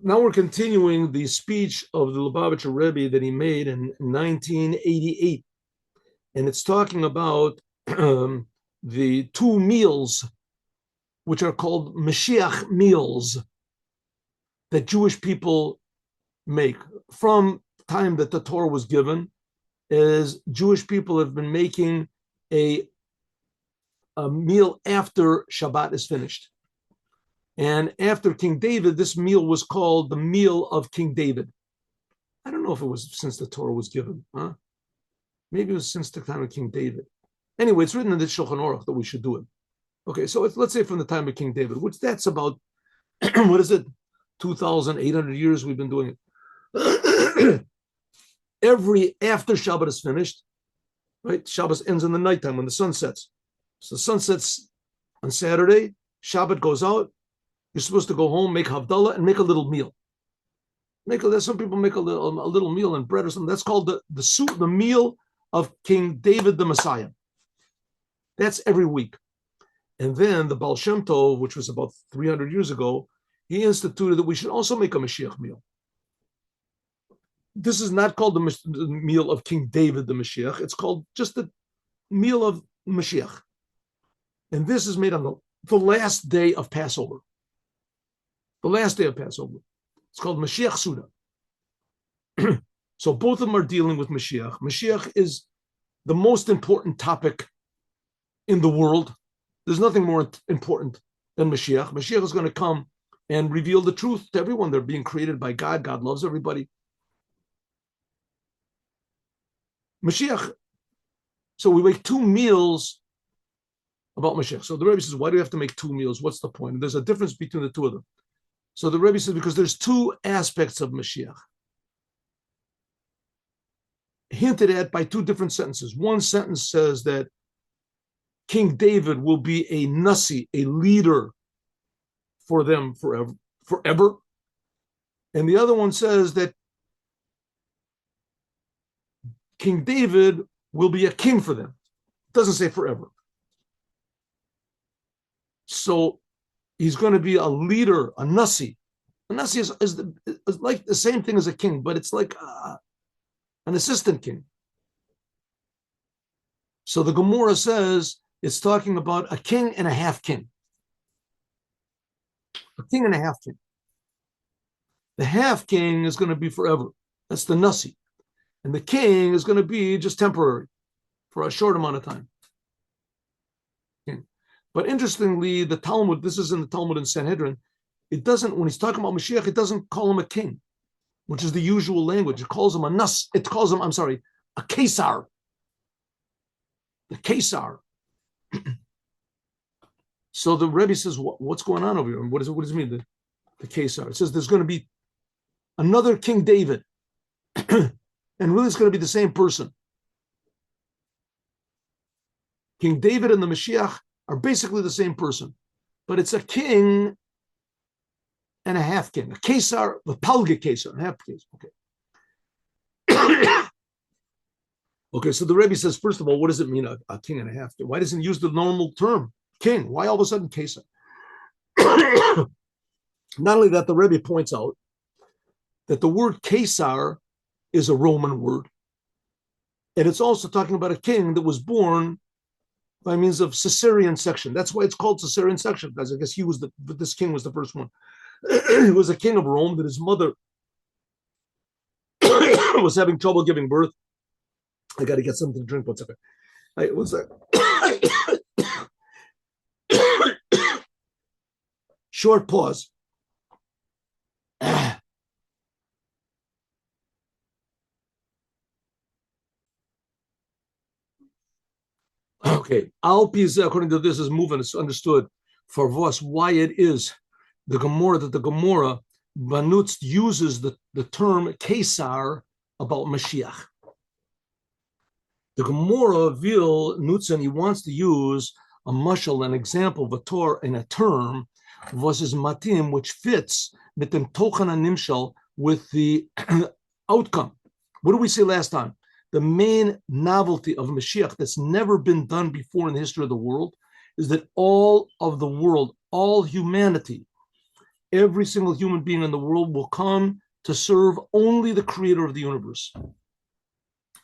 Now we're continuing the speech of the Lubavitcher Rebbe that he made in 1988. And it's talking about the two meals, which are called Mashiach meals, that Jewish people make. From the time that the Torah was given, as Jewish people have been making a meal after Shabbat is finished. And after King David, this meal was called the meal of King David. I don't know if it was since the Torah was given. Huh? Maybe it was since the time of King David. Anyway, it's written in the Shulchan Aruch that we should do it. Okay, so let's say from the time of King David, which that's about, what is it, 2,800 years we've been doing it. Every, after Shabbat is finished, right? Shabbat ends in the nighttime when the sun sets. So the sun sets on Saturday, Shabbat goes out, you're supposed to go home, make Havdalah, and make a little meal. Some people make a little meal and bread or something. That's called the meal of King David the Messiah. That's every week. And then the Baal Shem Tov, which was about 300 years ago, he instituted that we should also make a Mashiach meal. This is not called the meal of King David the Mashiach. It's called just the meal of Mashiach. And this is made on the last day of Passover. The last day of Passover. It's called Mashiach Suda. So both of them are dealing with Mashiach. Mashiach is the most important topic in the world. There's nothing more important than Mashiach. Mashiach is going to come and reveal the truth to everyone. They're being created by God. God loves everybody. Mashiach. So we make two meals about Mashiach. So the Rebbe says, why do we have to make two meals? What's the point? And there's a difference between the two of them. So the Rebbe says, because there's two aspects of Mashiach, hinted at by two different sentences. One sentence says that King David will be a nasi, a leader for them forever. And the other one says that King David will be a king for them. It doesn't say forever. So he's going to be a leader, a nasi. A nasi is like the same thing as a king, but it's like an assistant king. So the Gemara says it's talking about a king and a half king. A king and a half king. The half king is going to be forever. That's the nasi. And the king is going to be just temporary for a short amount of time. But interestingly, the Talmud, this is in the Talmud in Sanhedrin, it doesn't, when he's talking about Mashiach, it doesn't call him a king, which is the usual language. It calls him a Kesar. The Kesar. So the Rebbe says, what's going on over here? What does it mean, the Kesar? It says there's going to be another King David. And really it's going to be the same person. King David and the Mashiach are basically the same person, but it's a king and a half king, a Kesar, the Palge Kesar, half Kesar. Okay. Okay, so the Rebbe says, first of all, what does it mean, a king and a half king? Why doesn't he use the normal term, king? Why all of a sudden Kesar? Not only that, the Rebbe points out that the word Kesar is a Roman word. And it's also talking about a king that was born by means of Cesarian section. That's why it's called Cesarian section, because I guess this king was the first one. He was a king of Rome that his mother was having trouble giving birth. I got to get something to drink. One second. What's that? Short pause. Okay, Alpiz, according to this, is moving. It's understood for Voss why it is the Gemara Banutz uses the term Kesar about Mashiach. The Gemara Vil Nutzen, he wants to use a mashal, an example of a Torah in a term, versus matim, which fits mitim tochen nimshal with the outcome. What did we say last time? The main novelty of Mashiach that's never been done before in the history of the world is that all of the world, all humanity, every single human being in the world will come to serve only the creator of the universe.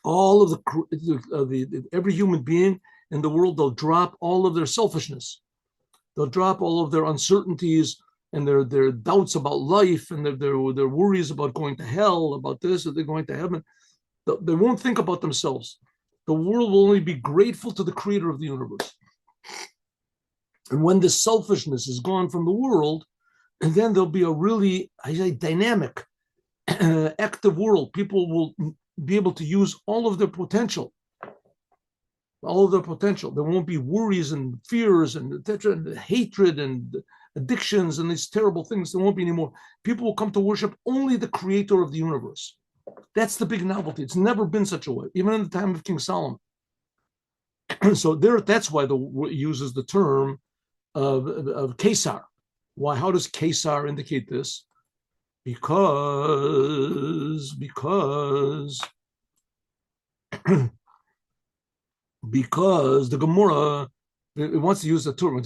All of every human being in the world, they'll drop all of their selfishness. They'll drop all of their uncertainties and their doubts about life and their worries about going to hell, about this, or they're going to heaven. They won't think about themselves. The world will only be grateful to the creator of the universe. And when this selfishness is gone from the world, and then there'll be a really, dynamic, active world. People will be able to use all of their potential. There won't be worries and fears and hatred and addictions and these terrible things. There won't be anymore. People will come to worship only the creator of the universe. That's the big novelty. It's never been such a way, even in the time of King Solomon. So that's why it uses the term of Kesar. Why? How does Kesar indicate this? Because the Gemara, it wants to use the term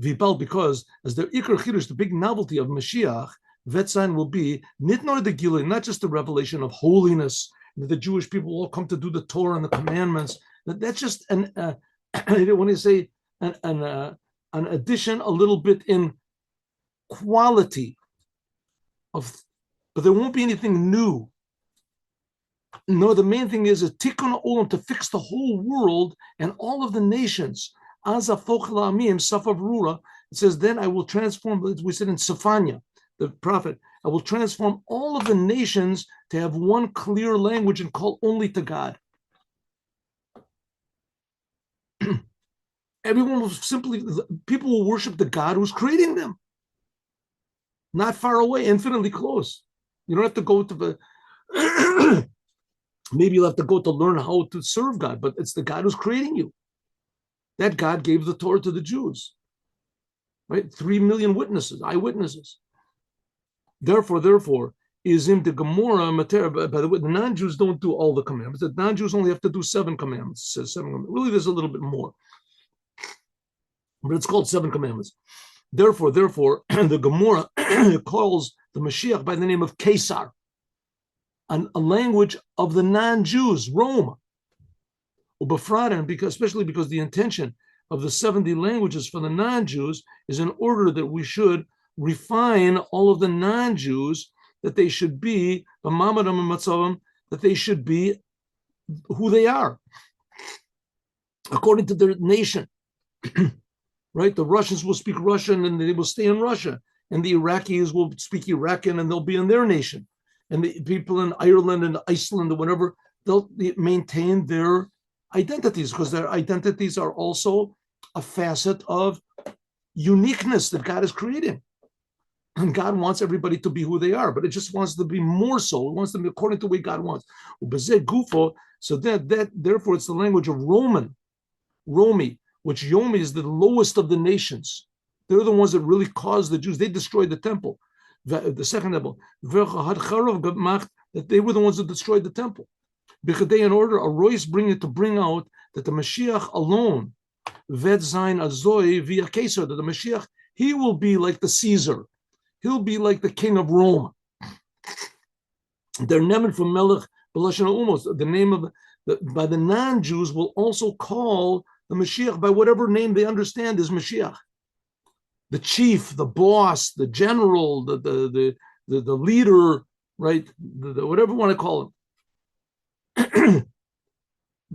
Vibal, because as the Ikar Chidush, the big novelty of Mashiach, Vetzain will be Nitnor the Gilui, not just the revelation of holiness, that the Jewish people will all come to do the Torah and the commandments. That's just when you say an addition a little bit in quality of, but there won't be anything new. No, the main thing is a tikkun olam, to fix the whole world and all of the nations. Azafoch la'amim safav rura. It says, then I will transform. We said in Sophania, the prophet, I will transform all of the nations to have one clear language and call only to God. Everyone will people will worship the God who's creating them. Not far away, infinitely close. You don't have to go to the, maybe you'll have to go to learn how to serve God, but it's the God who's creating you. That God gave the Torah to the Jews, right? 3 million witnesses, eyewitnesses. Therefore, is in the Gemara, by the way, the non-Jews don't do all the commandments. The non-Jews only have to do 7 commandments. It says 7 commandments. Really, there's a little bit more, but it's called 7 commandments. Therefore, the Gemara calls the Mashiach by the name of Kesar, a language of the non-Jews, Rome. Especially because the intention of the 70 languages for the non-Jews is in order that we should refine all of the non-Jews, that they should be, that they should be who they are, according to their nation. Right? The Russians will speak Russian and they will stay in Russia. And the Iraqis will speak Iraqi and they'll be in their nation. And the people in Ireland and Iceland or whatever, they'll maintain their identities, because their identities are also a facet of uniqueness that God is creating. And God wants everybody to be who they are, but it just wants to be more so. It wants to be according to the way God wants. So therefore it's the language of Romi, which Yomi is the lowest of the nations. They're the ones that really caused the Jews. They destroyed the temple. The second level, that they were the ones that destroyed the temple. In order, a rois bring out that the Mashiach alone, vet zayin azoi via Kesar, that the Mashiach, he will be like the Caesar. He'll be like the king of Rome. They're nemen from Melech B'lashon Umos. The name of by the non-Jews will also call the Mashiach by whatever name they understand is Mashiach. The chief, the boss, the general, the leader, right? The whatever you want to call him.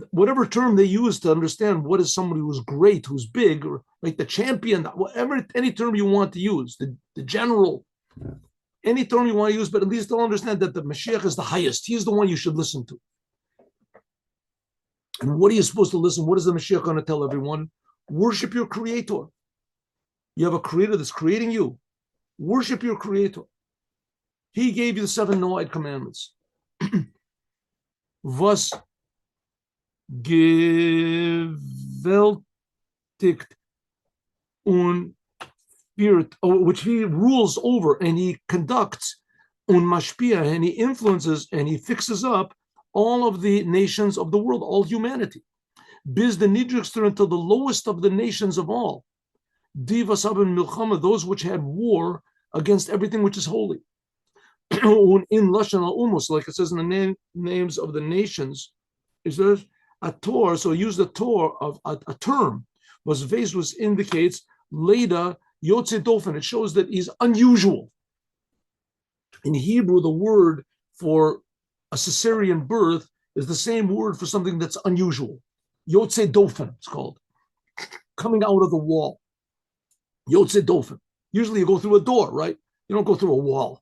Whatever term they use to understand what is somebody who's great, who's big, or like the champion, whatever, any term you want to use, the general, any term you want to use, but at least they'll understand that the Mashiach is the highest. He's the one you should listen to. And what are you supposed to listen? What is the Mashiach going to tell everyone? Worship your creator. You have a creator that's creating you. Worship your creator. He gave you the 7 Noahide commandments. Was gewältigt und führt, which he rules over and he conducts, und mashpia, and he influences and he fixes up all of the nations of the world, all humanity. Biz the nidrigster, until the lowest of the nations of all. Divas abin milchama, those which had war, against everything which is holy. In Lashon al-Umos, like it says in the names of the nations, is there a Tor? So use the Tor of a term. Was indicates Leda Yotze Dofen. It shows that he's unusual. In Hebrew, the word for a Cesarian birth is the same word for something that's unusual. Yotze Dofen, it's called. Coming out of the wall. Yotze Dofen. Usually you go through a door, right? You don't go through a wall.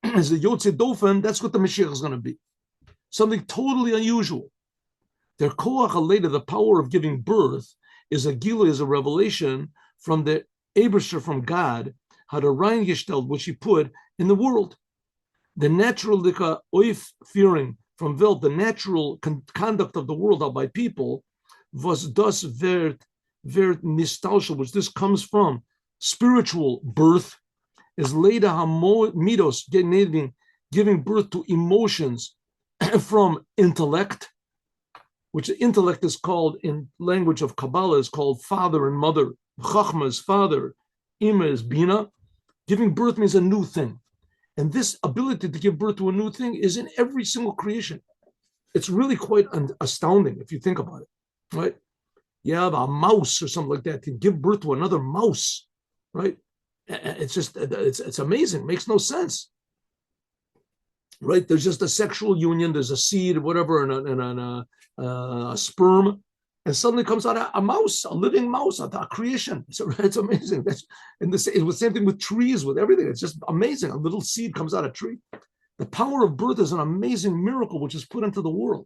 As the Yotze Dofen, that's what the Mashiach is going to be. Something totally unusual. Their koach haleda, the power of giving birth, is a gila, is a revelation from the Eibusher, from God, how to rein gestellt, which he put in the world. The natural oif fearing from Welt, the natural conduct of the world out by people, was das wird nistalshel, which this comes from spiritual birth, is leda midos, giving birth to emotions from intellect, which intellect is called in language of Kabbalah is called father and mother. Chachma is father, Ima is Bina. Giving birth means a new thing. And this ability to give birth to a new thing is in every single creation. It's really quite astounding if you think about it, right? You have a mouse or something like that to give birth to another mouse, right? It's just, it's amazing. It makes no sense, right? There's just a sexual union. There's a seed, whatever, and a sperm, and suddenly comes out a mouse, a living mouse, a creation. It's amazing. And it was the same thing with trees, with everything. It's just amazing. A little seed comes out of a tree. The power of birth is an amazing miracle which is put into the world.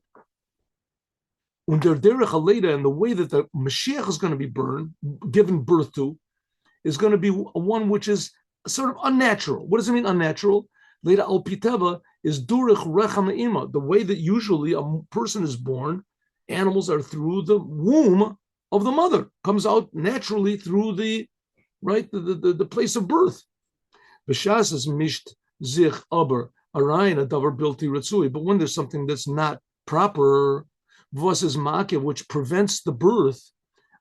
And the way that the Mashiach is going to be given birth to, is going to be one which is sort of unnatural. What does it mean, unnatural? Leda al piteva is durich rechem ima. The way that usually a person is born, animals are through the womb of the mother, comes out naturally through the place of birth. B'shas is misht zich aber arayin a davar bilti ritzui. But when there's something that's not proper, vos is makev, which prevents the birth,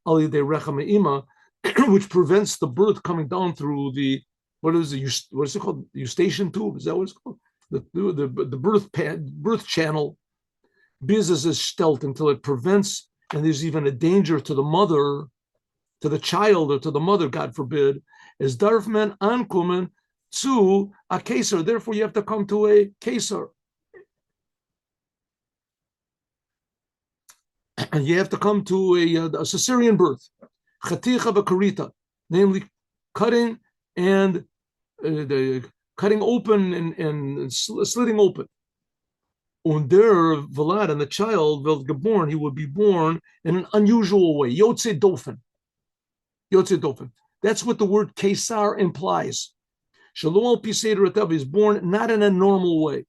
ali de rechem ima, which prevents the birth coming down through the what is it called? Eustachian tube? Is that what it's called? The birth channel. Business is stelt until it prevents, and there's even a danger to the mother, to the child, or to the mother, God forbid, is darfman ankumen to a Kesar. Therefore, you have to come to a Kesar. And you have to come to a Cesarian birth. Chaticha v'karita, namely cutting and cutting open and slitting open. Und der Vlad, and the child will get born, he would be born in an unusual way. Yotze Dofen. Yotze Dofen. That's what the word Kesar implies. Shalom al Piseder Atav is born not in a normal way.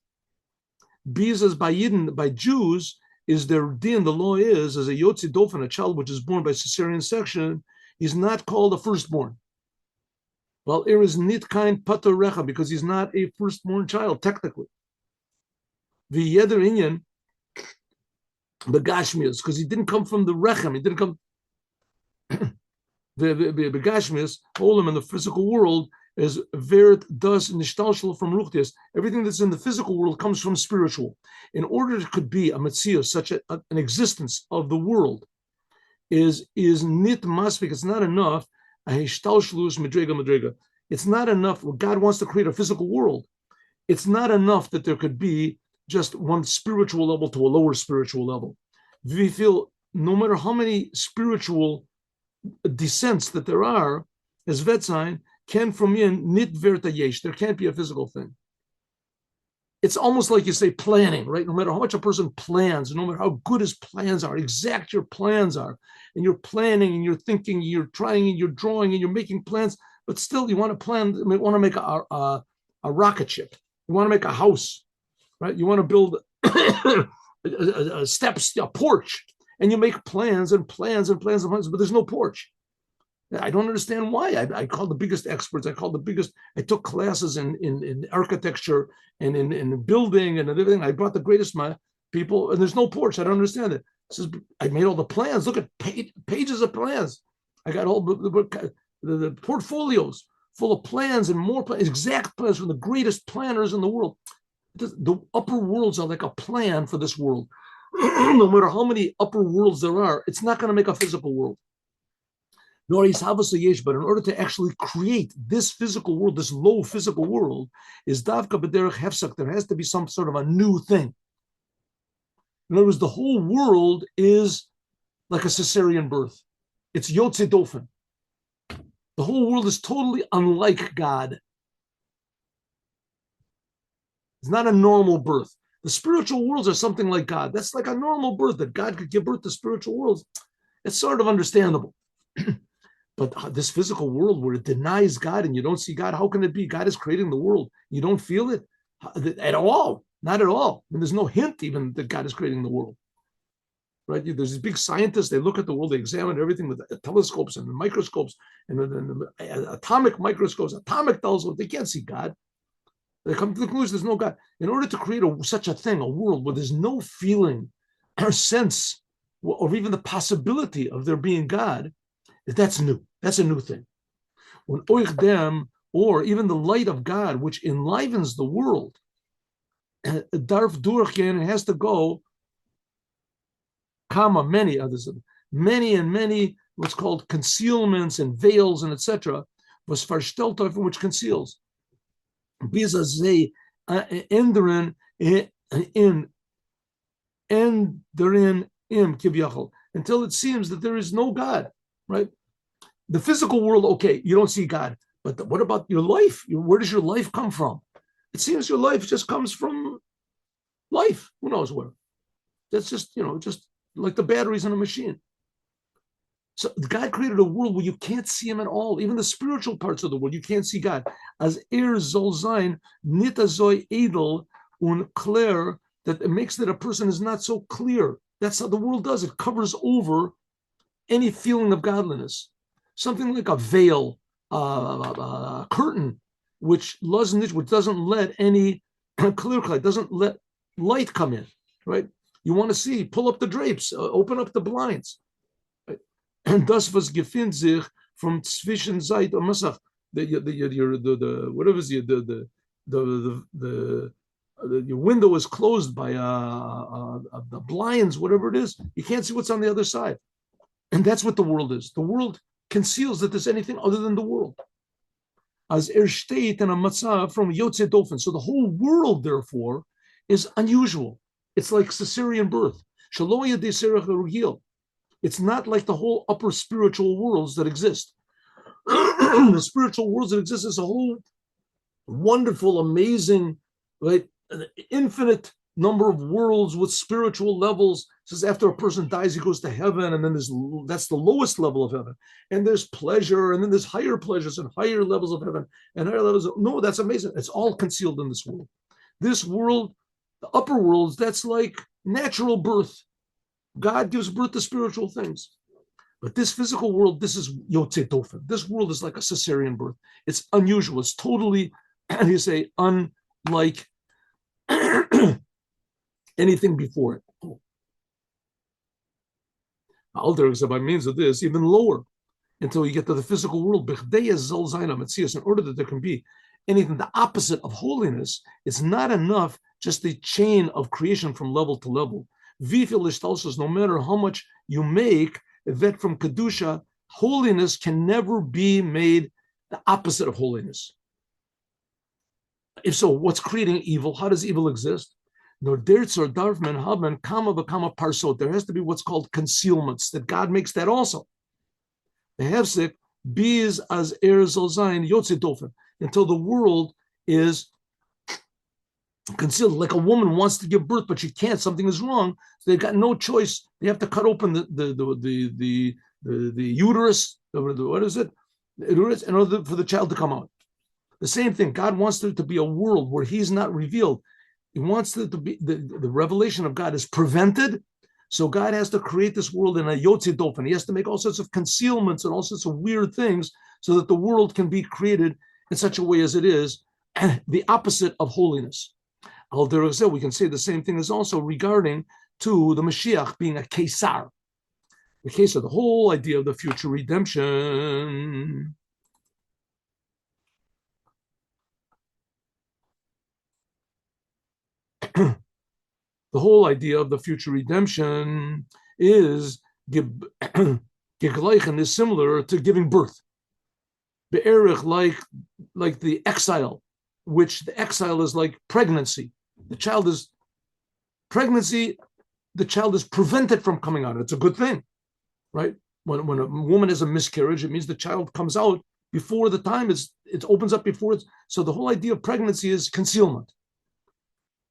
Bizas by Yidden, by Jews, is their din, the law is, as a Yotze Dofen, a child which is born by Cesarian section, is not called a firstborn. Well, there is nit kind pater recha, because he's not a firstborn child, technically. The yeder inyan, the gashmias, because he didn't come from the rechem, he didn't come. The gashmias, olam in the physical world, is vert das nishtalshel from ruchtias. Everything that's in the physical world comes from spiritual. In order it could be a metzia, such an existence of the world, is nit masvik. It's not enough. It's not enough. God wants to create a physical world. It's not enough that there could be just one spiritual level to a lower spiritual level. We feel no matter how many spiritual descents that there are, as Vetzain, can from in nit verta yesh. There can't be a physical thing. It's almost like you say planning, right? No matter how much a person plans, no matter how good his plans are, exact your plans are, and you're planning and you're thinking, you're trying and you're drawing and you're making plans, but still you want to plan, you want to make a rocket ship. You want to make a house, right? You want to build steps, a porch, and you make plans and plans and plans and plans, but there's no porch. I don't understand why. I called the biggest experts. I took classes in architecture and in building and everything. I brought the greatest people, and there's no porch. I don't understand it. Says I made all the plans. Look at pages of plans. I got all the portfolios full of plans and more plans, exact plans from the greatest planners in the world. The upper worlds are like a plan for this world. No matter how many upper worlds there are, it's not going to make a physical world. Nor is yesh, but in order to actually create this physical world, this low physical world, is davka b'derech hefsak. There has to be some sort of a new thing. In other words, the whole world is like a Cesarian birth. It's yotze dofen. The whole world is totally unlike God. It's not a normal birth. The spiritual worlds are something like God. That's like a normal birth, that God could give birth to spiritual worlds. It's sort of understandable. But this physical world where it denies God and you don't see God, how can it be? God is creating the world. You don't feel it at all. Not at all. And there's no hint even that God is creating the world. Right? There's these big scientists, they look at the world, they examine everything with telescopes and microscopes and atomic microscopes, atomic telescopes. They can't see God. They come to the conclusion there's no God. In order to create such a thing, a world where there's no feeling or sense or even the possibility of there being God, that's new. That's a new thing. When oichdem, or even the light of God, which enlivens the world, darf durchgehen, it has to go, many others, many what's called concealments and veils and etc. was verstellt over which conceals. Bis ze enderen in enderen im kivyachol, until it seems that there is no God. Right? The physical world, okay, you don't see God, but what about your life? Where does your life come from? It seems your life just comes from life. Who knows where? That's just, just like the batteries in a machine. So God created a world where you can't see him at all. Even the spiritual parts of the world, you can't see God. As soll sein, nit azoi edel und klar, that it makes that a person is not so clear. That's how the world does. It covers over any feeling of godliness. Something like a veil, a curtain, which doesn't let any clear light, doesn't let light come in, right? You want to see, pull up the drapes, open up the blinds. Right? And das was gefindt sich from zwischen Zeit und Masach. Your window is closed by the blinds, whatever it is. You can't see what's on the other side. And that's what the world is. The world conceals that there's anything other than the world. As steht in a matzah from yotze dofen. So the whole world, therefore, is unusual. It's like Cesarian birth. It's not like the whole upper spiritual worlds that exist. The spiritual worlds that exist is a whole wonderful, amazing, right, infinite number of worlds with spiritual levels. It says after a person dies, he goes to heaven, and then that's the lowest level of heaven. And there's pleasure, and then there's higher pleasures and higher levels of heaven and higher levels. No, that's amazing. It's all concealed in this world. This world, the upper worlds, that's like natural birth. God gives birth to spiritual things. But this physical world, this is yotze dofen. This world is like a Cesarian birth. It's unusual. It's totally, how do you say, unlike anything before it. Alter by means of this, even lower, until you get to the physical world. In order that there can be anything the opposite of holiness, it's not enough just the chain of creation from level to level. No matter how much you make that from kedusha, holiness can never be made the opposite of holiness. If so, what's creating evil? How does evil exist? There has to be what's called concealments, that God makes that also. The hefsek bis as soll sein yotze dofen, until the world is concealed. Like a woman wants to give birth, but she can't. Something is wrong. So they've got no choice. They have to cut open the uterus. What is it? The uterus, in order for the child to come out. The same thing. God wants there to be a world where He's not revealed. He wants there to be the revelation of God is prevented. So God has to create this world in a yotze dofen. He has to make all sorts of concealments and all sorts of weird things so that the world can be created in such a way as it is, the opposite of holiness. We can say the same thing is also regarding to the Mashiach being a Kesar. The Kesar, the whole idea of the future redemption. the whole idea of the future redemption is Gegleichen is similar to giving birth. Be'erich, like the exile, which the exile is like pregnancy. The child is pregnancy, the child is prevented from coming out. It's a good thing, right? When a woman has a miscarriage, it means the child comes out before the time it opens up before it's. So the whole idea of pregnancy is concealment.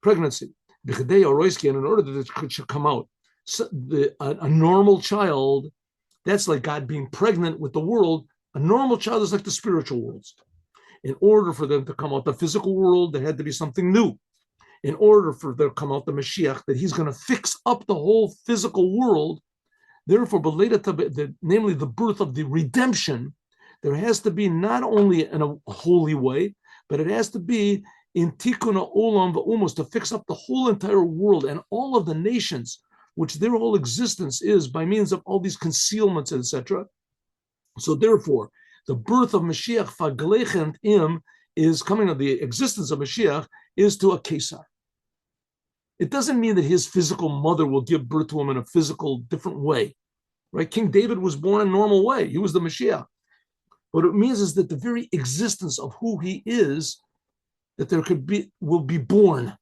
Pregnancy. And in order that it should come out, so a normal child, that's like God being pregnant with the world. A normal child is like the spiritual worlds. In order for them to come out the physical world, there had to be something new. In order for there to come out the Mashiach, that he's going to fix up the whole physical world. Therefore, namely the birth of the redemption, there has to be not only in a holy way, but it has to be in tikkun olam v'umos, to fix up the whole entire world and all of the nations, which their whole existence is by means of all these concealments, etc. So therefore, the birth of Mashiach faglechent im is coming of the existence of Mashiach is to a Kesar. It doesn't mean that his physical mother will give birth to him in a physical different way, right? King David was born in a normal way. He was the Mashiach. What it means is that the very existence of who he is, that there will be born.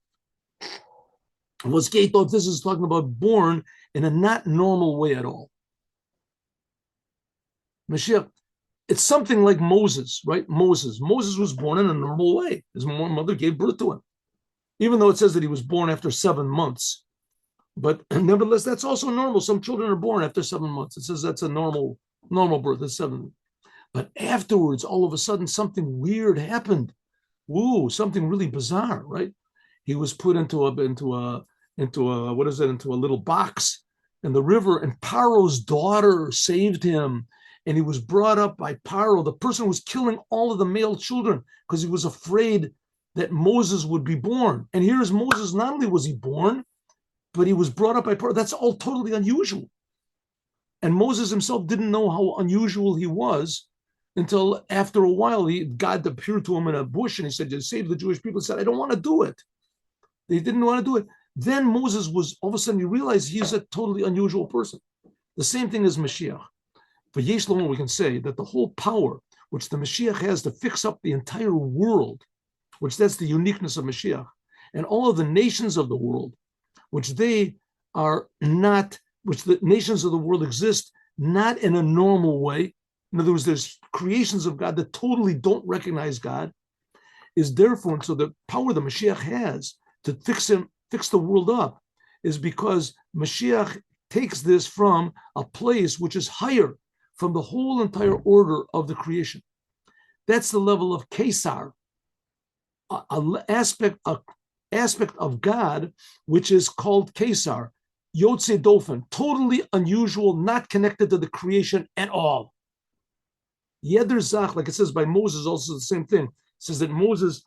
This is talking about born in a not normal way at all. Mashiach, it's something like Moses, right? Moses was born in a normal way. His mother gave birth to him, even though it says that he was born after 7 months. But nevertheless, that's also normal. Some children are born after 7 months. It says that's a normal birth. It's 7. But afterwards, all of a sudden, something weird happened. Woo, something really bizarre, right? He was put into a little box in the river, and Paro's daughter saved him. And he was brought up by Paro, the person who was killing all of the male children because he was afraid that Moses would be born. And here's Moses, not only was he born, but he was brought up by Paro. That's all totally unusual. And Moses himself didn't know how unusual he was until after a while, God appeared to him in a bush and he said, save the Jewish people. He said, I don't want to do it. They didn't want to do it. Then Moses was, all of a sudden, you realize he's a totally unusual person. The same thing as Mashiach. For Yesh Lomar, we can say that the whole power which the Mashiach has to fix up the entire world, which that's the uniqueness of Mashiach, and all of the nations of the world, which the nations of the world exist not in a normal way. In other words, there's creations of God that totally don't recognize God, is therefore, and so the power the Mashiach has to fix the world up is because Mashiach takes this from a place which is higher from the whole entire order of the creation. That's the level of Kesar, an aspect of God which is called Kesar, Yotze Dofen, totally unusual, not connected to the creation at all. Yeder Zach, like it says by Moses, also the same thing. It says that Moses,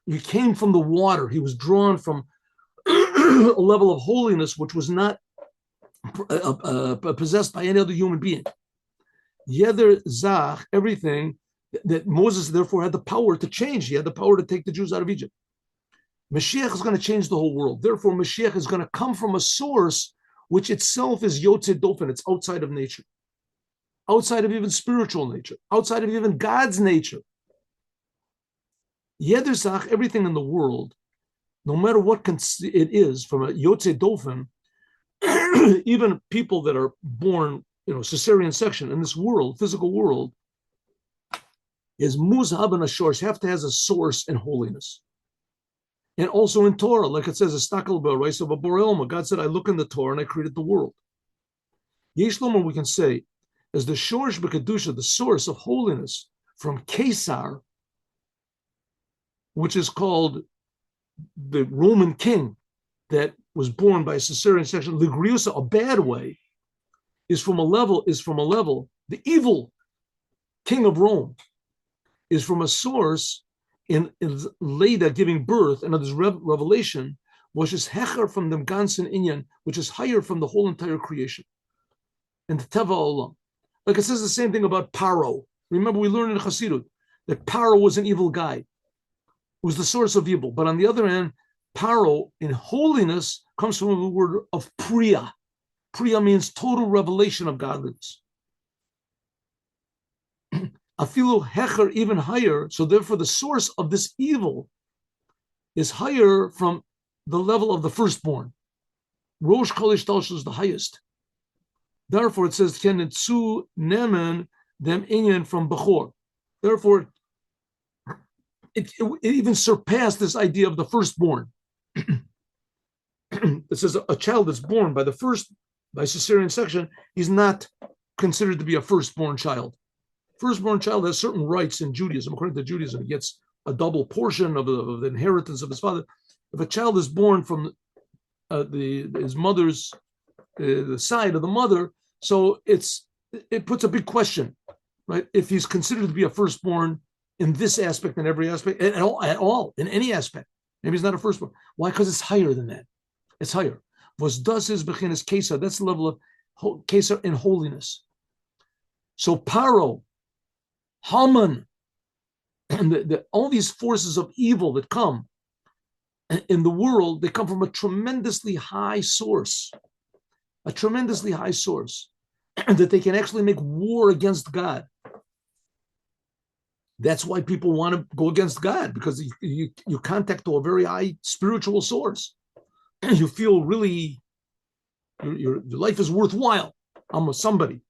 he came from the water. He was drawn from a level of holiness which was not possessed by any other human being. Yeder Zach, everything that Moses therefore had the power to change. He had the power to take the Jews out of Egypt. Mashiach is going to change the whole world. Therefore, Mashiach is going to come from a source which itself is Yotze Dofen. It's outside of nature, outside of even spiritual nature, outside of even God's nature. Yeder Zach, everything in the world, no matter what it is, from a Yotze Dofen, even people that are born, Cesarian section in this world, physical world, is muzhab and a source, have to has a source in holiness. And also in Torah, like it says, God said, I look in the Torah and I created the world. Yesh Lomar, we can say, as the Shorsh B'Kedusha, the source of holiness from Kesar, which is called the Roman king that was born by a Cesarian section, Ligriusa, a bad way, is from a level, the evil king of Rome is from a source in Leda giving birth, and this revelation, which is hecher from the ganzen inyan, which is higher from the whole entire creation. And the Teva Olam. Like it says the same thing about Paro. Remember, we learned in Chassidut that Paro was an evil guy, was the source of evil. But on the other hand, Paro in holiness comes from the word of priya. Priya means total revelation of godliness. Afilu hecher, even higher. So therefore, the source of this evil is higher from the level of the firstborn. Rosh Kolish Talshus is the highest. Therefore, it says Kenetsu Nemen Dem Inyan from Bechor. Therefore, it even surpassed this idea of the firstborn. It says a child that's born by Cesarian section, he's not considered to be a firstborn child. Firstborn child has certain rights in Judaism. According to Judaism, he gets a double portion of the inheritance of his father. If a child is born from his mother's the side of the mother, so it puts a big question, right? If he's considered to be a firstborn in this aspect, in every aspect, at all, in any aspect, maybe he's not a firstborn. Why? Because it's higher than that. It's higher. Was does his bechinas Kesar? That's the level of Kesar in holiness. So Paro, Haman, and all these forces of evil that come in the world, they come from a tremendously high source, that they can actually make war against God. That's why people want to go against God, because you contact to a very high spiritual source. You feel really, your life is worthwhile. I'm somebody.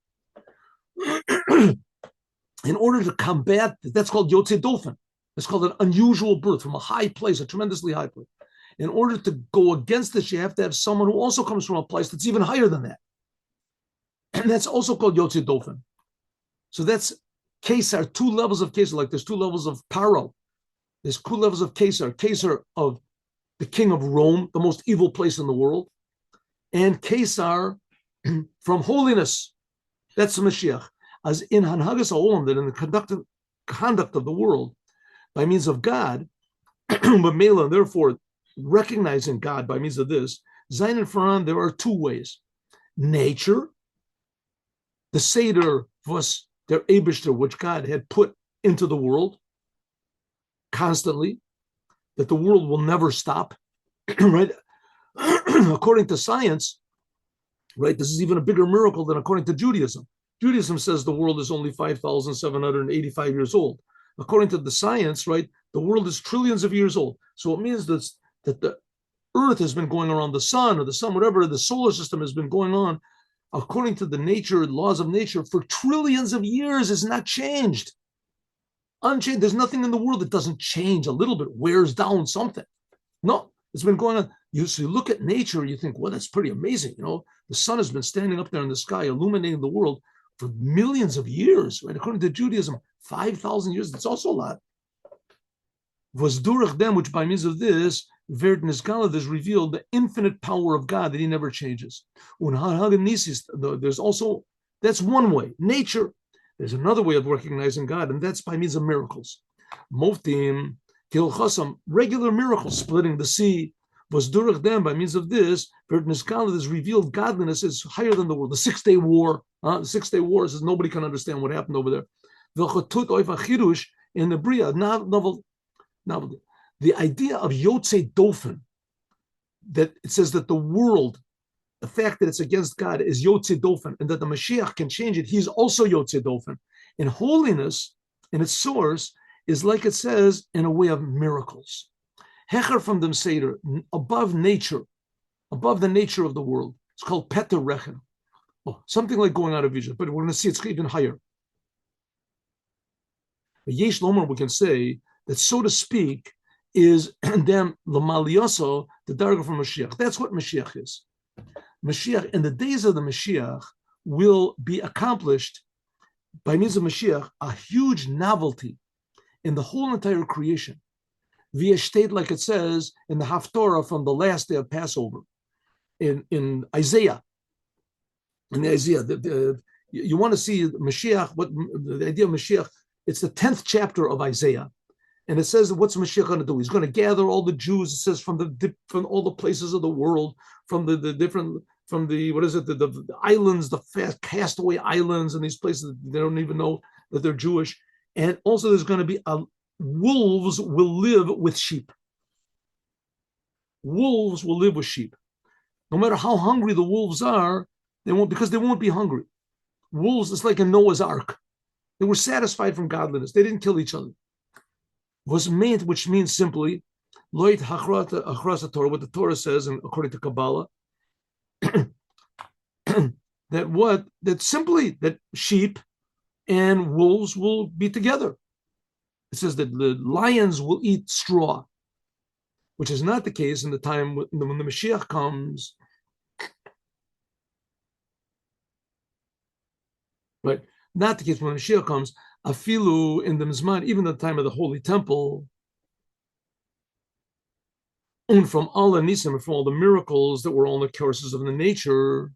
In order to combat, that's called Yotze Dofen. It's called an unusual birth from a high place, a tremendously high place. In order to go against this, you have to have someone who also comes from a place that's even higher than that. And that's also called Yotze Dofen. So that's Kesar, two levels of Kesar, like there's two levels of Paro. There's two levels of Kesar. Kesar of the king of Rome, the most evil place in the world, and Kesar from holiness. That's the Mashiach. As in Hanhagas HaOlam, that in the conduct of the world, by means of God, but Mela, therefore, recognizing God by means of this, Zayin and Faran, there are two ways. Nature, the Seder was their Eibishter, which God had put into the world constantly, that the world will never stop, right? According to science, right, this is even a bigger miracle than according to Judaism. Judaism says the world is only 5,785 years old. According to the science, right, the world is trillions of years old. So it means that the Earth has been going around the sun, or the sun, whatever, the solar system has been going on, according to the laws of nature, for trillions of years. It's not changed. Unchanged. There's nothing in the world that doesn't change a little bit, wears down something. No, it's been going on. You look at nature, you think, well, that's pretty amazing. The sun has been standing up there in the sky, illuminating the world for millions of years, right? According to Judaism, 5,000 years, that's also a lot. Was durach them, which by means of this, there's revealed the infinite power of God that he never changes. There's also, that's one way, nature. There's another way of recognizing God, and that's by means of miracles. Moftim, kilchasam, regular miracles, splitting the sea. Was durach them, by means of this, there's revealed godliness is higher than the world. The 6-day war, the 6-day war says nobody can understand what happened over there. In the Bria, novelty. The idea of Yotze Dofen, that it says that the world, the fact that it's against God is Yotze Dofen, and that the Mashiach can change it, he's also Yotze Dofen. In holiness, in its source, is like it says, in a way of miracles. Hecher from them Seder, above nature, above the nature of the world. It's called Peter Rechen. Something like going out of vision, but we're going to see it's even higher. Yesh Lomer, we can say that, so to speak, is them Lamalioso, the Darga from Mashiach. That's what Mashiach is. Mashiach, in the days of the Mashiach, will be accomplished by means of Mashiach, a huge novelty in the whole entire creation. Via state, like it says in the Haftorah from the last day of Passover, in Isaiah. In Isaiah, you want to see Mashiach, what the idea of Mashiach, it's the 10th chapter of Isaiah. And it says, what's Mashiach going to do? He's going to gather all the Jews, it says, from all the places of the world, from the islands, the castaway islands, and these places they don't even know that they're Jewish. And also there's going to be wolves will live with sheep. Wolves will live with sheep. No matter how hungry the wolves are, they won't be hungry. Wolves, it's like a Noah's Ark. They were satisfied from godliness. They didn't kill each other. Was meant, which means simply, loit hachrasa Torah, what the Torah says, and according to Kabbalah, that simply that sheep and wolves will be together. It says that the lions will eat straw, which is not the case in the time when the Mashiach comes. Right? Not the case when Mashiach comes. Afilu in the Mizman, even at the time of the Holy Temple, and from all the nisim and from all the miracles that were on the courses of the nature.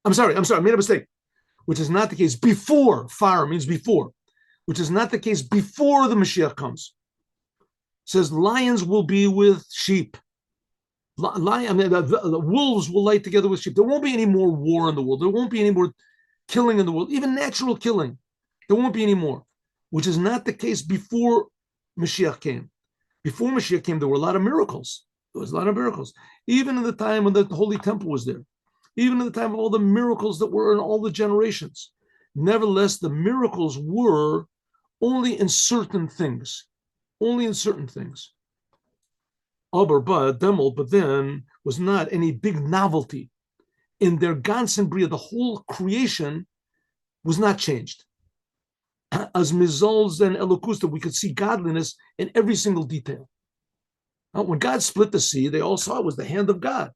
I'm sorry, I made a mistake. Which is not the case before. Far means before, which is not the case before the Mashiach comes. It says lions will be with sheep. The wolves will lie together with sheep. There won't be any more war in the world. There won't be any more killing in the world, even natural killing. There won't be any more, which is not the case before Mashiach came. Before Mashiach came, there were a lot of miracles. There was a lot of miracles. Even in the time when the Holy Temple was there, even in the time of all the miracles that were in all the generations. Nevertheless, the miracles were only in certain things. Only in certain things. But then was not any big novelty. In their ganzen bria, the whole creation was not changed. As mizals and elokus, that we could see godliness in every single detail. Now, when God split the sea, they all saw it was the hand of God.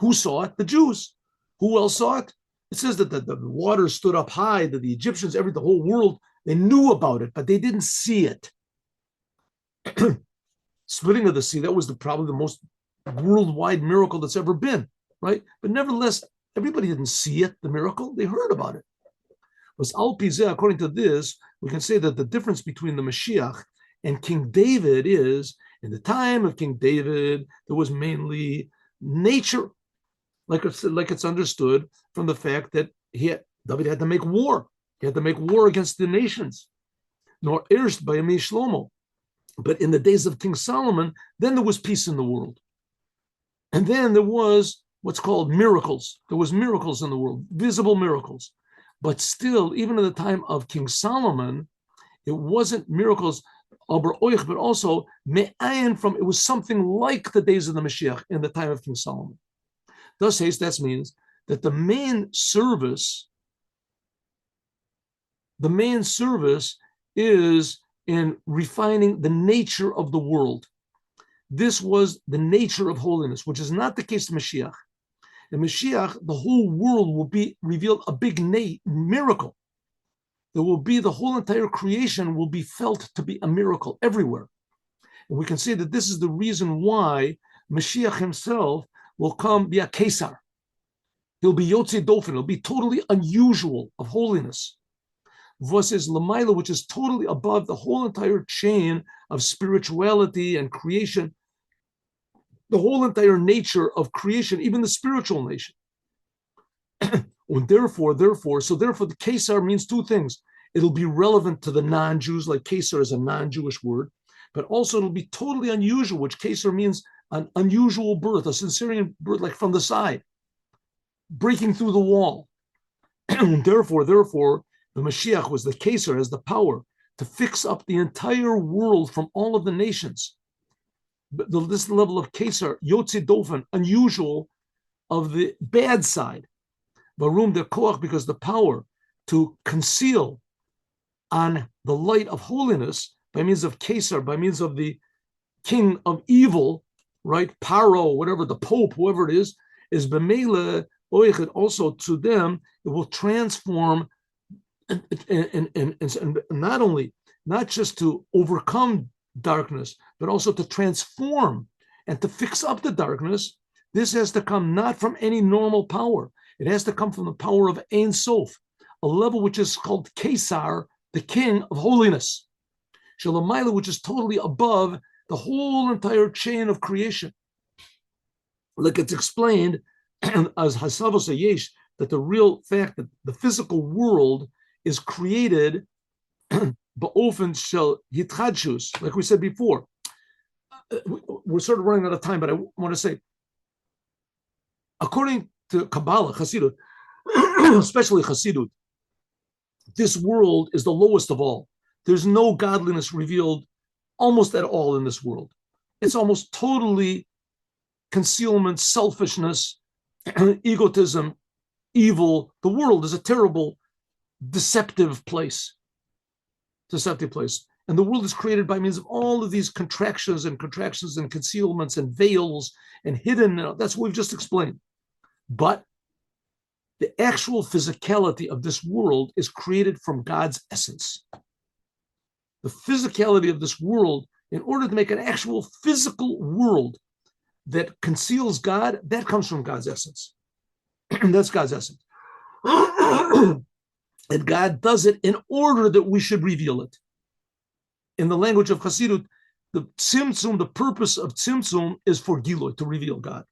Who saw it? The Jews. Who else saw it? It says that the water stood up high, that the Egyptians, the whole world, they knew about it, but they didn't see it. Splitting of the sea, that was probably the most worldwide miracle that's ever been, right? But nevertheless, everybody didn't see it, the miracle. They heard about it. Was al pizeh, according to this, we can say that the difference between the Mashiach and King David is, in the time of King David, there was mainly nature, like it's understood from the fact that David had to make war. He had to make war against the nations. Nor erst by Yemei Shlomo. But in the days of King Solomon, then there was peace in the world. And then there was what's called miracles. There was miracles in the world, visible miracles. But still, even in the time of King Solomon, it wasn't miracles, but also it was something like the days of the Mashiach in the time of King Solomon. Thus, that means that the main service is in refining the nature of the world. This was the nature of holiness, which is not the case of Mashiach. In Mashiach, the whole world will be revealed a big miracle. There will be the whole entire creation will be felt to be a miracle everywhere. And we can say that this is the reason why Mashiach himself will come be a Kesar. He'll be Yotze Dofen. He'll be totally unusual of holiness. Versus Lamaila, which is totally above the whole entire chain of spirituality and creation, the whole entire nature of creation, even the spiritual nation. And therefore, the Kesar means two things. It'll be relevant to the non-Jews, like Kesar is a non-Jewish word, but also it'll be totally unusual, which Kesar means an unusual birth, a Cesarian birth, like from the side, breaking through the wall. And therefore, the Mashiach was the Kesar, has the power to fix up the entire world from all of the nations. This level of Kesar, Yotze Dofen, unusual, of the bad side. Varum de Koach, because the power to conceal on the light of holiness by means of Kesar, by means of the king of evil, right? Paro, whatever, the Pope, whoever it is Bemele Oichet, also to them, it will transform and not just to overcome darkness, but also to transform and to fix up the darkness. This has to come not from any normal power. It has to come from the power of Ein Sof, a level which is called Kesar, the king of holiness. Shalamayla, which is totally above the whole entire chain of creation. Like it's explained as Hasavos Yesh, that the real fact that the physical world is created ba'ofen shel hitchadshus, like we said before. We're sort of running out of time, but I want to say According to Kabbalah, Hasidut, especially Hasidut, this world is the lowest of all. There's no godliness revealed almost at all in this world. It's almost totally concealment, selfishness, egotism, evil. The world is a terrible, deceptive place. And the world is created by means of all of these contractions and concealments and veils and hidden. That's what we've just explained. But the actual physicality of this world is created from God's essence. The physicality of this world, in order to make an actual physical world that conceals God, that comes from God's essence. That's God's essence. And God does it in order that we should reveal it. In the language of Hasidut, the tzimtzum, the purpose of tzimtzum is for Giloy, to reveal God.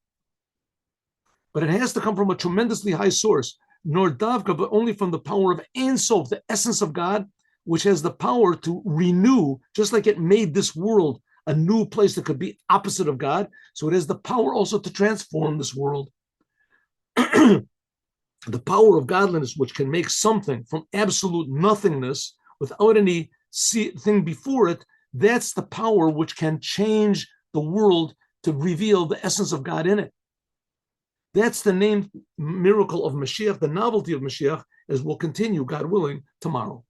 But it has to come from a tremendously high source, nor davka, but only from the power of Ein Sof, the essence of God, which has the power to renew, just like it made this world a new place that could be opposite of God. So it has the power also to transform this world. The power of godliness, which can make something from absolute nothingness without any thing before it, that's the power which can change the world to reveal the essence of God in it. That's the named miracle of Mashiach, the novelty of Mashiach, as we'll continue, God willing, tomorrow.